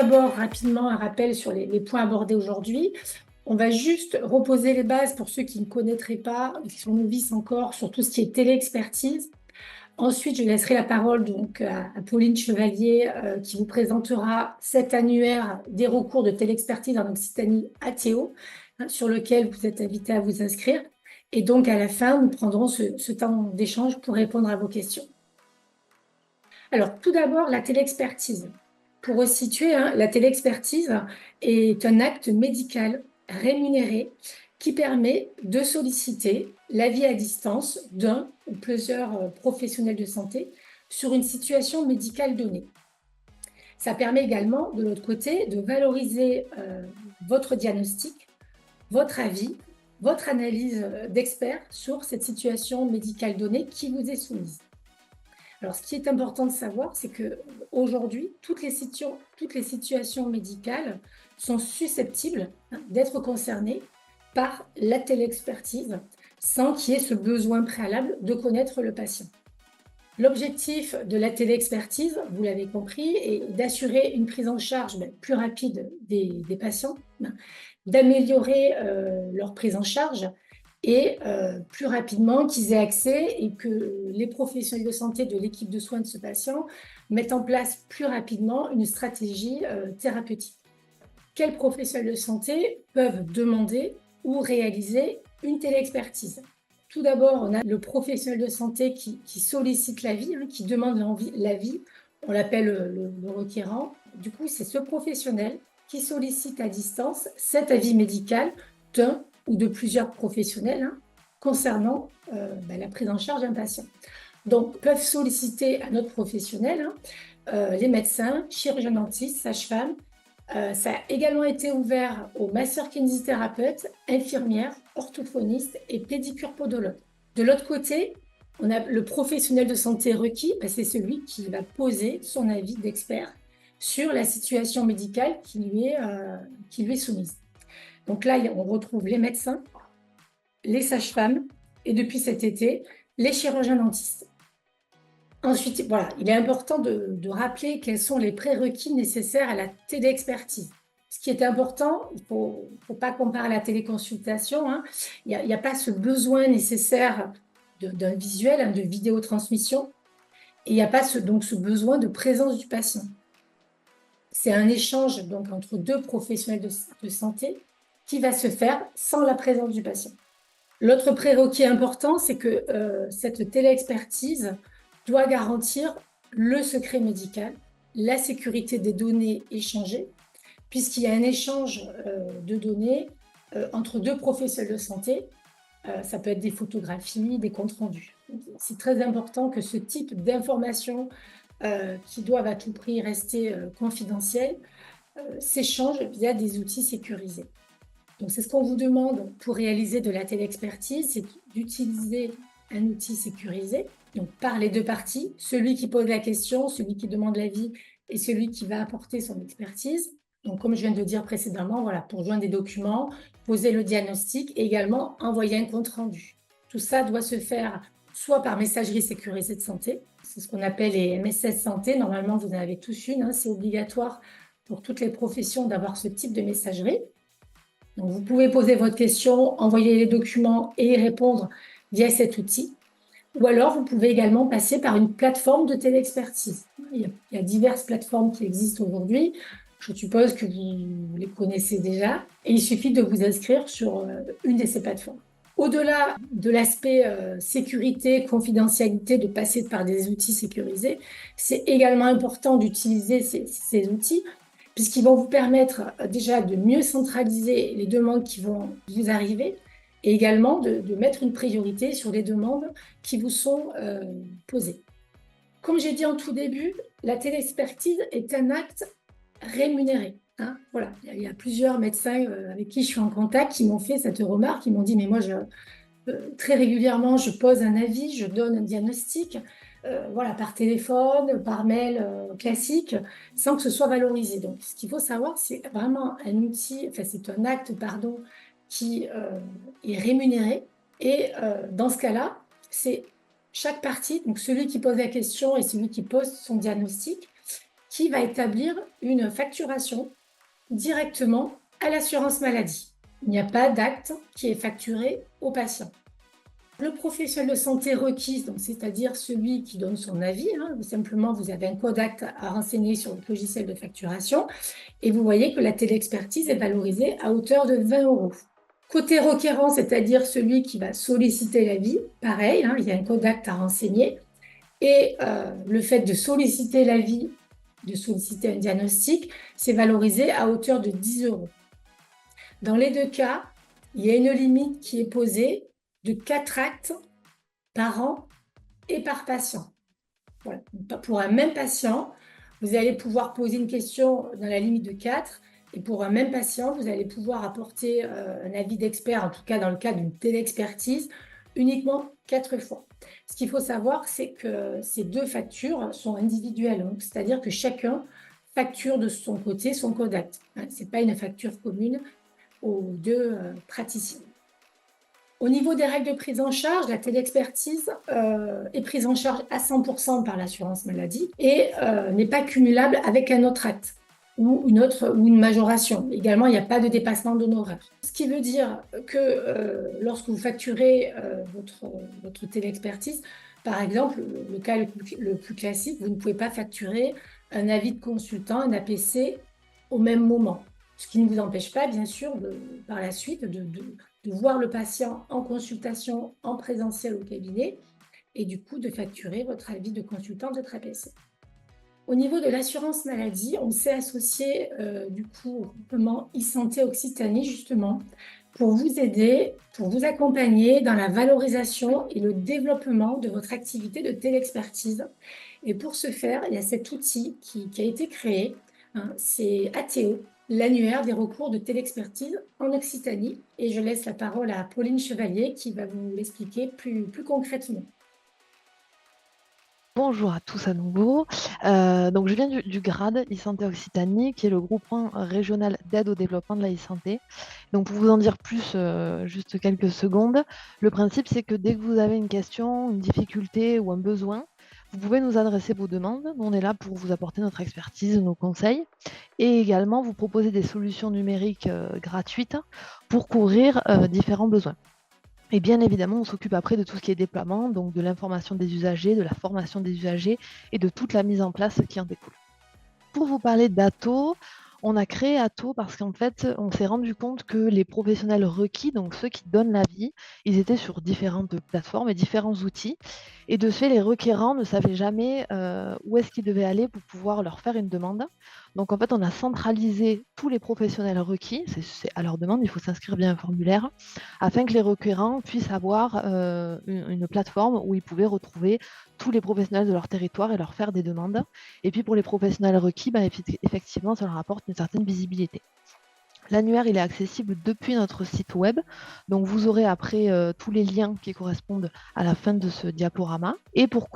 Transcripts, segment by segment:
d'abord rapidement un rappel sur les points abordés aujourd'hui. On va juste reposer les bases pour ceux qui ne connaîtraient pas, qui sont novices encore, sur tout ce qui est téléexpertise. Ensuite, je laisserai la parole donc à Pauline Chevalier qui vous présentera cet annuaire des recours de téléexpertise en Occitanie ATO, sur lequel vous êtes invité à vous inscrire. Et donc, à la fin, nous prendrons ce temps d'échange pour répondre à vos questions. Alors, tout d'abord, la téléexpertise. Pour resituer, la téléexpertise est un acte médical rémunéré qui permet de solliciter l'avis à distance d'un ou plusieurs professionnels de santé sur une situation médicale donnée. Ça permet également, de l'autre côté, de valoriser votre diagnostic, votre avis, votre analyse d'expert sur cette situation médicale donnée qui vous est soumise. Alors, ce qui est important de savoir, c'est qu'aujourd'hui, toutes les situations médicales sont susceptibles d'être concernées par la téléexpertise sans qu'il y ait ce besoin préalable de connaître le patient. L'objectif de la téléexpertise, vous l'avez compris, est d'assurer une prise en charge plus rapide des patients, d'améliorer leur prise en charge et plus rapidement qu'ils aient accès et que les professionnels de santé de l'équipe de soins de ce patient mettent en place plus rapidement une stratégie thérapeutique. Quels professionnels de santé peuvent demander ou réaliser une téléexpertise? Tout d'abord, on a le professionnel de santé qui sollicite l'avis, qui demande l'avis, on l'appelle le requérant. Du coup, c'est ce professionnel qui sollicite à distance cet avis médical d'un ou de plusieurs professionnels concernant la prise en charge d'un patient. Donc, peuvent solliciter à notre professionnel les médecins, chirurgiens dentistes, sages-femmes. Ça a également été ouvert aux masseurs-kinésithérapeutes, infirmières, orthophonistes et pédicure-podologues. De l'autre côté, on a le professionnel de santé requis, c'est celui qui va poser son avis d'expert sur la situation médicale qui lui est soumise. Donc là, on retrouve les médecins, les sages-femmes et depuis cet été, les chirurgiens dentistes. Ensuite, voilà, il est important de rappeler quels sont les prérequis nécessaires à la téléexpertise. Ce qui est important, il ne faut pas comparer à la téléconsultation, il n'y a pas ce besoin nécessaire d'un visuel, de vidéotransmission, et il n'y a pas donc ce besoin de présence du patient. C'est un échange donc entre deux professionnels de santé qui va se faire sans la présence du patient. L'autre prérequis important, c'est que cette téléexpertise doit garantir le secret médical, la sécurité des données échangées, puisqu'il y a un échange de données entre deux professionnels de santé. Ça peut être des photographies, des comptes rendus. C'est très important que ce type d'informations qui doivent à tout prix rester confidentielles s'échangent via des outils sécurisés. Donc, c'est ce qu'on vous demande pour réaliser de la téléexpertise, c'est d'utiliser un outil sécurisé, donc par les deux parties, celui qui pose la question, celui qui demande l'avis et celui qui va apporter son expertise. Donc, comme je viens de dire précédemment, voilà, pour joindre des documents, poser le diagnostic et également envoyer un compte-rendu. Tout ça doit se faire soit par messagerie sécurisée de santé, c'est ce qu'on appelle les MSS santé. Normalement, vous en avez tous une, c'est obligatoire pour toutes les professions d'avoir ce type de messagerie. Donc, vous pouvez poser votre question, envoyer les documents et y répondre via cet outil. Ou alors, vous pouvez également passer par une plateforme de téléexpertise. Il y a diverses plateformes qui existent aujourd'hui. Je suppose que vous les connaissez déjà. Et il suffit de vous inscrire sur une de ces plateformes. Au-delà de l'aspect sécurité, confidentialité, de passer par des outils sécurisés, c'est également important d'utiliser ces outils puisqu'ils vont vous permettre déjà de mieux centraliser les demandes qui vont vous arriver et également de mettre une priorité sur les demandes qui vous sont posées. Comme j'ai dit en tout début, la téléexpertise est un acte rémunéré. Voilà. Il y a plusieurs médecins avec qui je suis en contact qui m'ont fait cette remarque, qui m'ont dit « mais moi, très régulièrement, je pose un avis, je donne un diagnostic, voilà, par téléphone, par mail classique, sans que ce soit valorisé. » Donc, ce qu'il faut savoir, c'est vraiment un outil, enfin, c'est un acte, pardon, qui est rémunéré. Et dans ce cas-là, c'est chaque partie, donc celui qui pose la question et celui qui pose son diagnostic, qui va établir une facturation directement à l'assurance maladie. Il n'y a pas d'acte qui est facturé au patient. Le professionnel de santé requis, donc c'est-à-dire celui qui donne son avis, simplement vous avez un code acte à renseigner sur le logiciel de facturation et vous voyez que la téléexpertise est valorisée à hauteur de 20 euros. Côté requérant, c'est-à-dire celui qui va solliciter l'avis, pareil, il y a un code acte à renseigner et le fait de solliciter l'avis, de solliciter un diagnostic, c'est valorisé à hauteur de 10 euros. Dans les deux cas, il y a une limite qui est posée de 4 actes par an et par patient. Voilà. Pour un même patient, vous allez pouvoir poser une question dans la limite de 4, et pour un même patient, vous allez pouvoir apporter un avis d'expert, en tout cas dans le cas d'une téléexpertise, uniquement 4 fois. Ce qu'il faut savoir, c'est que ces deux factures sont individuelles, c'est-à-dire que chacun facture de son côté son code acte. Ce n'est pas une facture commune aux deux praticiens. Au niveau des règles de prise en charge, la téléexpertise est prise en charge à 100% par l'assurance maladie et n'est pas cumulable avec un autre acte ou une majoration. Également, il n'y a pas de dépassement d'honoraires. Ce qui veut dire que lorsque vous facturez votre téléexpertise, par exemple, le cas le plus classique, vous ne pouvez pas facturer un avis de consultant, un APC, au même moment. Ce qui ne vous empêche pas, bien sûr, par la suite, de voir le patient en consultation, en présentiel au cabinet, et du coup, de facturer votre avis de consultant, votre APC. Au niveau de l'assurance maladie, on s'est associé du coup au groupement e-santé Occitanie, justement, pour vous aider, pour vous accompagner dans la valorisation et le développement de votre activité de téléexpertise. Et pour ce faire, il y a cet outil qui a été créé, c'est ATO, l'annuaire des recours de téléexpertise en Occitanie. Et je laisse la parole à Pauline Chevalier qui va vous l'expliquer plus concrètement. Bonjour à tous à nouveau. Donc je viens du GRAD e-santé Occitanie, qui est le groupement régional d'aide au développement de la e-santé. Donc pour vous en dire plus, juste quelques secondes, le principe c'est que dès que vous avez une question, une difficulté ou un besoin, vous pouvez nous adresser vos demandes. Nous, on est là pour vous apporter notre expertise, nos conseils, et également vous proposer des solutions numériques gratuites pour couvrir différents besoins. Et bien évidemment, on s'occupe après de tout ce qui est déploiement, donc de l'information des usagers, de la formation des usagers et de toute la mise en place qui en découle. Pour vous parler d'Ato, on a créé Ato parce qu'en fait, on s'est rendu compte que les professionnels requis, donc ceux qui donnent l'avis, ils étaient sur différentes plateformes et différents outils. Et de ce fait, les requérants ne savaient jamais où est-ce qu'ils devaient aller pour pouvoir leur faire une demande. Donc en fait, on a centralisé tous les professionnels requis, c'est à leur demande, il faut s'inscrire via un formulaire, afin que les requérants puissent avoir une plateforme où ils pouvaient retrouver tous les professionnels de leur territoire et leur faire des demandes. Et puis pour les professionnels requis, effectivement, ça leur apporte une certaine visibilité. L'annuaire, il est accessible depuis notre site web. Donc, vous aurez après tous les liens qui correspondent à la fin de ce diaporama. Et pour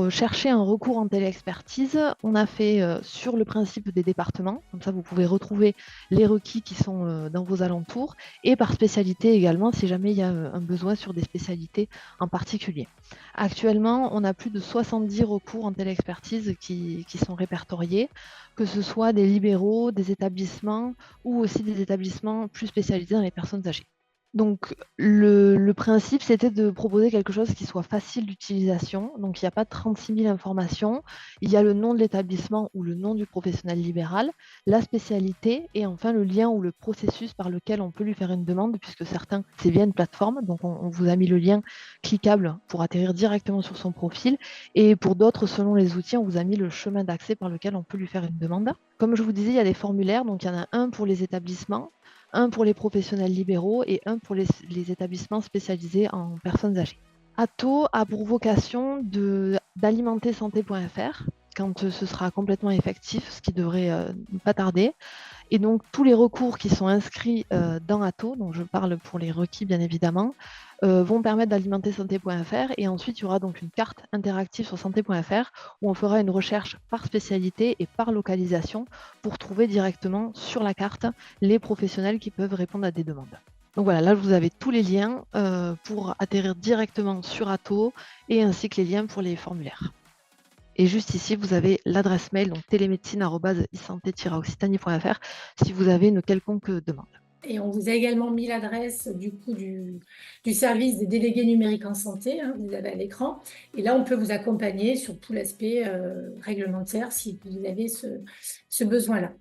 chercher un recours en téléexpertise, on a fait sur le principe des départements. Comme ça, vous pouvez retrouver les requis qui sont dans vos alentours et par spécialité également, si jamais il y a un besoin sur des spécialités en particulier. Actuellement, on a plus de 70 recours en téléexpertise qui sont répertoriés, que ce soit des libéraux, des établissements ou aussi des établissements plus spécialisés dans les personnes âgées. Donc, le principe, c'était de proposer quelque chose qui soit facile d'utilisation. Donc, il n'y a pas 36 000 informations. Il y a le nom de l'établissement ou le nom du professionnel libéral, la spécialité et enfin le lien ou le processus par lequel on peut lui faire une demande, puisque certains, c'est via une plateforme. Donc, on vous a mis le lien cliquable pour atterrir directement sur son profil. Et pour d'autres, selon les outils, on vous a mis le chemin d'accès par lequel on peut lui faire une demande. Comme je vous disais, il y a des formulaires. Donc, il y en a un pour les établissements, un pour les professionnels libéraux et un pour les établissements spécialisés en personnes âgées. Ato a pour vocation d'alimenter santé.fr quand ce sera complètement effectif, ce qui devrait pas tarder. Et donc, tous les recours qui sont inscrits dans Ato, donc je parle pour les requis bien évidemment, vont permettre d'alimenter santé.fr et ensuite il y aura donc une carte interactive sur santé.fr où on fera une recherche par spécialité et par localisation pour trouver directement sur la carte les professionnels qui peuvent répondre à des demandes. Donc voilà, là vous avez tous les liens pour atterrir directement sur Ato et ainsi que les liens pour les formulaires. Et juste ici, vous avez l'adresse mail, donc télémédecine@isanté-occitanie.fr si vous avez une quelconque demande. Et on vous a également mis l'adresse du service des délégués numériques en santé, hein, vous avez à l'écran. Et là, on peut vous accompagner sur tout l'aspect réglementaire si vous avez ce besoin-là.